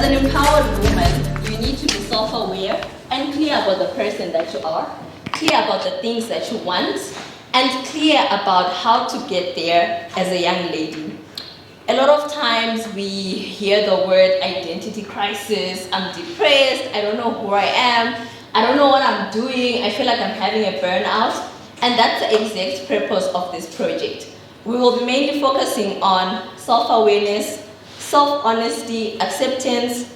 As an empowered woman, you need to be self-aware and clear about the person that you are, clear about the things that you want, and clear about how to get there as a young lady. A lot of times we hear the word identity crisis. I'm depressed, I don't know who I am, I don't know what I'm doing, I feel like I'm having a burnout. And that's the exact purpose of this project. We will be mainly focusing on self-awareness, self-honesty, acceptance,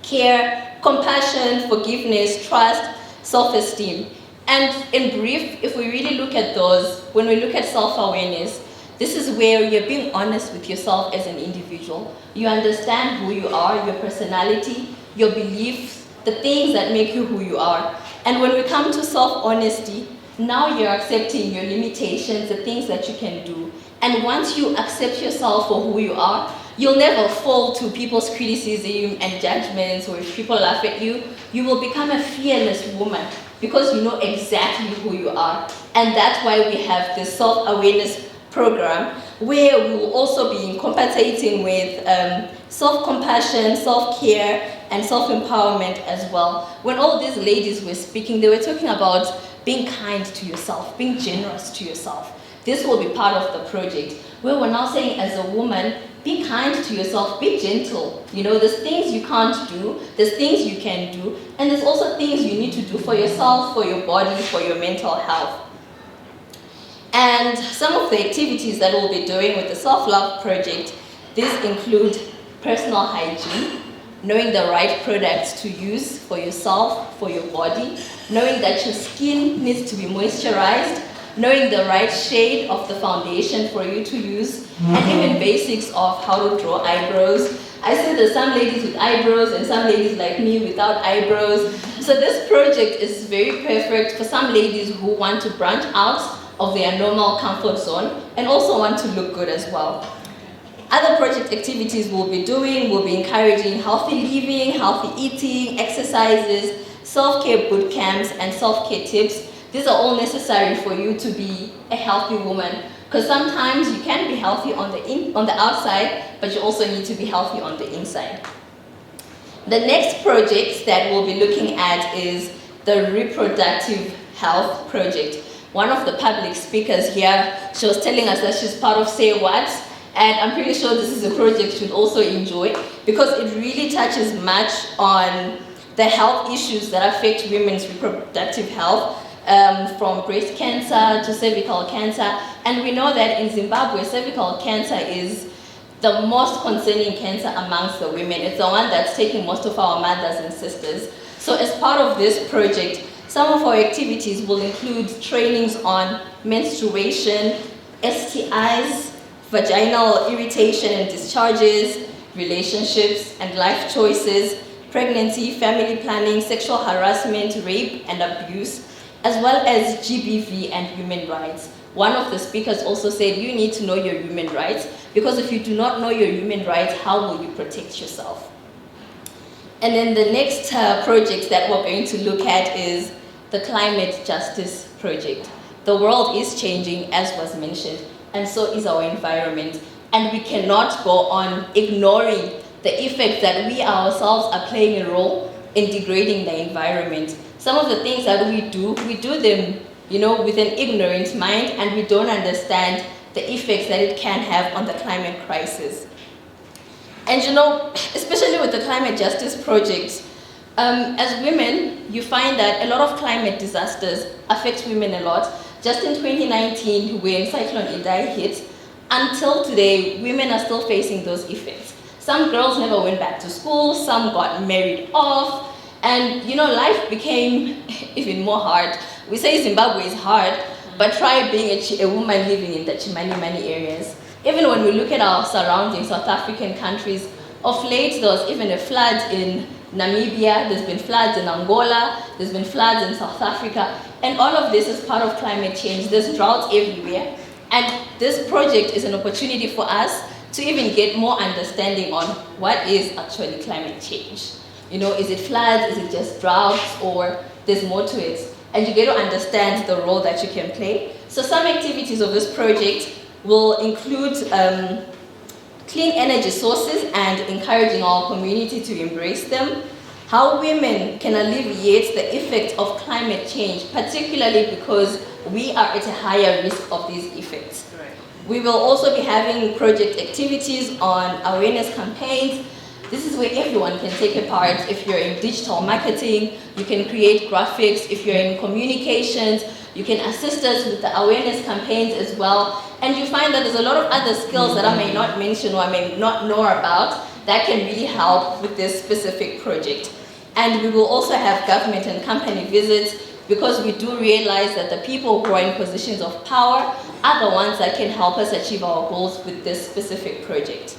care, compassion, forgiveness, trust, self-esteem. And in brief, if we really look at those, when we look at self-awareness, this is where you're being honest with yourself as an individual. You understand who you are, your personality, your beliefs, the things that make you who you are. And when we come to self-honesty, now you're accepting your limitations, the things that you can do. And once you accept yourself for who you are, you'll never fall to people's criticism and judgments, or if people laugh at you, you will become a fearless woman because you know exactly who you are. And that's why we have this self-awareness program where we will also be incorporating with self-compassion, self-care, and self-empowerment as well. When all these ladies were speaking, they were talking about being kind to yourself, being generous to yourself. This will be part of the project, where we're now saying as a woman, be kind to yourself, be gentle. You know, there's things you can't do, there's things you can do, and there's also things you need to do for yourself, for your body, for your mental health. And some of the activities that we'll be doing with the Self-Love Project, these include personal hygiene, knowing the right products to use for yourself, for your body, knowing that your skin needs to be moisturized, knowing the right shade of the foundation for you to use, and even basics of how to draw eyebrows. I see there's some ladies with eyebrows and some ladies like me without eyebrows. So this project is very perfect for some ladies who want to branch out of their normal comfort zone and also want to look good as well. Other project activities we'll be doing, we'll be encouraging healthy living, healthy eating, exercises, self-care boot camps, and self-care tips. These are all necessary for you to be a healthy woman, because sometimes you can be healthy on the outside, but you also need to be healthy on the inside. The next project that we'll be looking at is the reproductive health project. One of the public speakers here, she was telling us that she's part of Say What, and I'm pretty sure this is a project you'll also enjoy because it really touches much on the health issues that affect women's reproductive health, from breast cancer to cervical cancer. And we know that in Zimbabwe, cervical cancer is the most concerning cancer amongst the women. It's the one that's taking most of our mothers and sisters. So as part of this project, some of our activities will include trainings on menstruation, STIs, vaginal irritation and discharges, relationships and life choices, pregnancy, family planning, sexual harassment, rape and abuse, as well as GBV and human rights. One of the speakers also said you need to know your human rights, because if you do not know your human rights, how will you protect yourself? And then the next project that we're going to look at is the Climate Justice Project. The world is changing, as was mentioned, and so is our environment. And we cannot go on ignoring the effect that we ourselves are playing a role in degrading the environment. Some of the things that we do them, you know, with an ignorant mind, and we don't understand the effects that it can have on the climate crisis. And you know, especially with the Climate Justice Project, as women, you find that a lot of climate disasters affect women a lot. Just in 2019, when Cyclone Idai hit, until today, women are still facing those effects. Some girls never went back to school, some got married off, and you know, life became even more hard. We say Zimbabwe is hard, but try being a woman living in the Chimani areas. Even when we look at our surrounding South African countries, of late there was even a flood in Namibia, there's been floods in Angola, there's been floods in South Africa, and all of this is part of climate change. There's droughts everywhere, and this project is an opportunity for us to even get more understanding on what is actually climate change. You know, is it floods, is it just droughts, or there's more to it? And you get to understand the role that you can play. So some activities of this project will include clean energy sources and encouraging our community to embrace them, how women can alleviate the effect of climate change, particularly because we are at a higher risk of these effects. Right. We will also be having project activities on awareness campaigns. This is where everyone can take a part. If you're in digital marketing, you can create graphics. If you're in communications, you can assist us with the awareness campaigns as well. And you find that there's a lot of other skills that I may not mention or I may not know about that can really help with this specific project. And we will also have government and company visits, because we do realize that the people who are in positions of power are the ones that can help us achieve our goals with this specific project.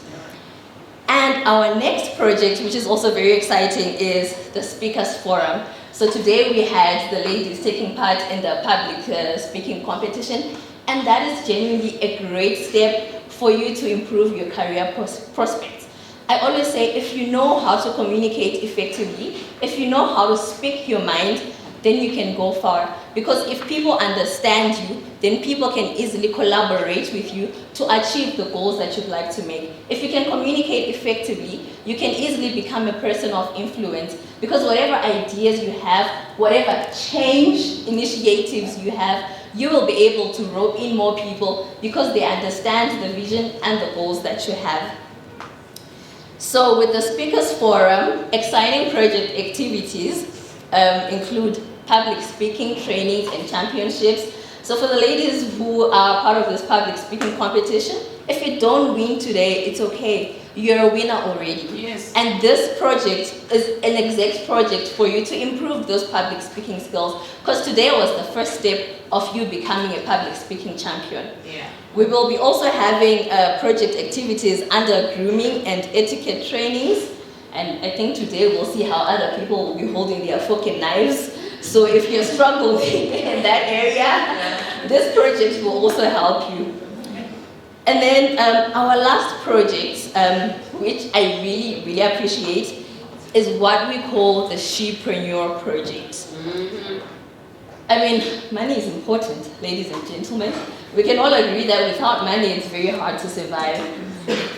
And our next project, which is also very exciting, is the Speakers Forum. So today we had the ladies taking part in the public speaking competition, and that is genuinely a great step for you to improve your career prospects. I always say, if you know how to communicate effectively, if you know how to speak your mind, then you can go far. Because if people understand you, then people can easily collaborate with you to achieve the goals that you'd like to make. If you can communicate effectively, you can easily become a person of influence, because whatever ideas you have, whatever change initiatives you have, you will be able to rope in more people because they understand the vision and the goals that you have. So with the Speakers Forum, exciting project activities include public speaking trainings and championships. So for the ladies who are part of this public speaking competition, if you don't win today, it's okay. You're a winner already. Yes. And this project is an exact project for you to improve those public speaking skills, because today was the first step of you becoming a public speaking champion. Yeah. We will be also having project activities under grooming and etiquette trainings. And I think today we'll see how other people will be holding their fork and knives. So if you're struggling in that area, this project will also help you. And then our last project, which I really, really appreciate, is what we call the Shepreneur project. Mm-hmm. I mean, money is important, ladies and gentlemen. We can all agree that without money, it's very hard to survive.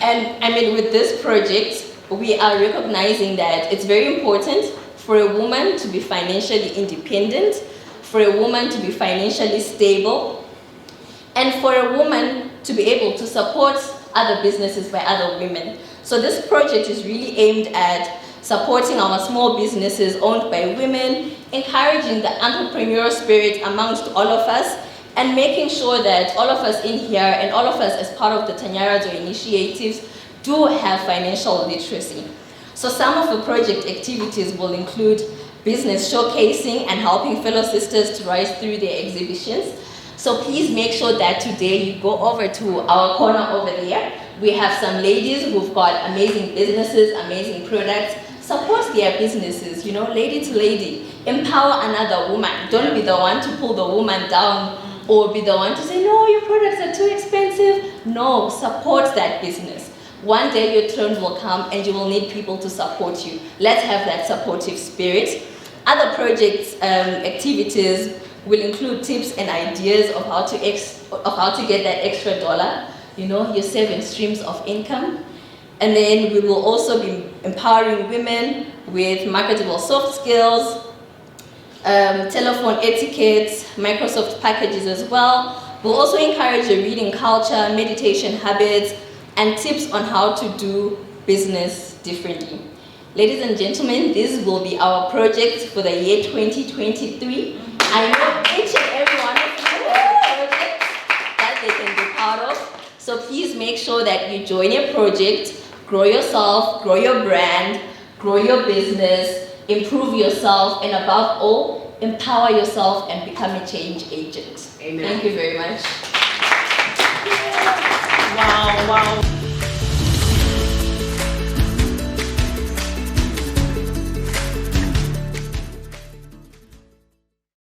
And I mean, with this project, we are recognizing that it's very important for a woman to be financially independent, for a woman to be financially stable, and for a woman to be able to support other businesses by other women. So this project is really aimed at supporting our small businesses owned by women, encouraging the entrepreneurial spirit amongst all of us, and making sure that all of us in here and all of us as part of the Tanyarado initiatives do have financial literacy. So some of the project activities will include business showcasing and helping fellow sisters to rise through their exhibitions. So please make sure that today you go over to our corner over there. We have some ladies who've got amazing businesses, amazing products. Support their businesses, you know, lady to lady. Empower another woman. Don't be the one to pull the woman down or be the one to say, no, your products are too expensive. No, support that business. One day your turn will come and you will need people to support you. Let's have that supportive spirit. Other projects, activities will include tips and ideas of how to get that extra dollar, you know, your 7 streams of income. And then we will also be empowering women with marketable soft skills, telephone etiquette, Microsoft packages as well. We'll also encourage a reading culture, meditation habits, and tips on how to do business differently. Ladies and gentlemen, this will be our project for the year 2023. I know each and every one of you have a project that they can be proud of. So please make sure that you join your project, grow yourself, grow your brand, grow your business, improve yourself, and above all, empower yourself and become a change agent. Amen. Thank you very much. Wow, wow.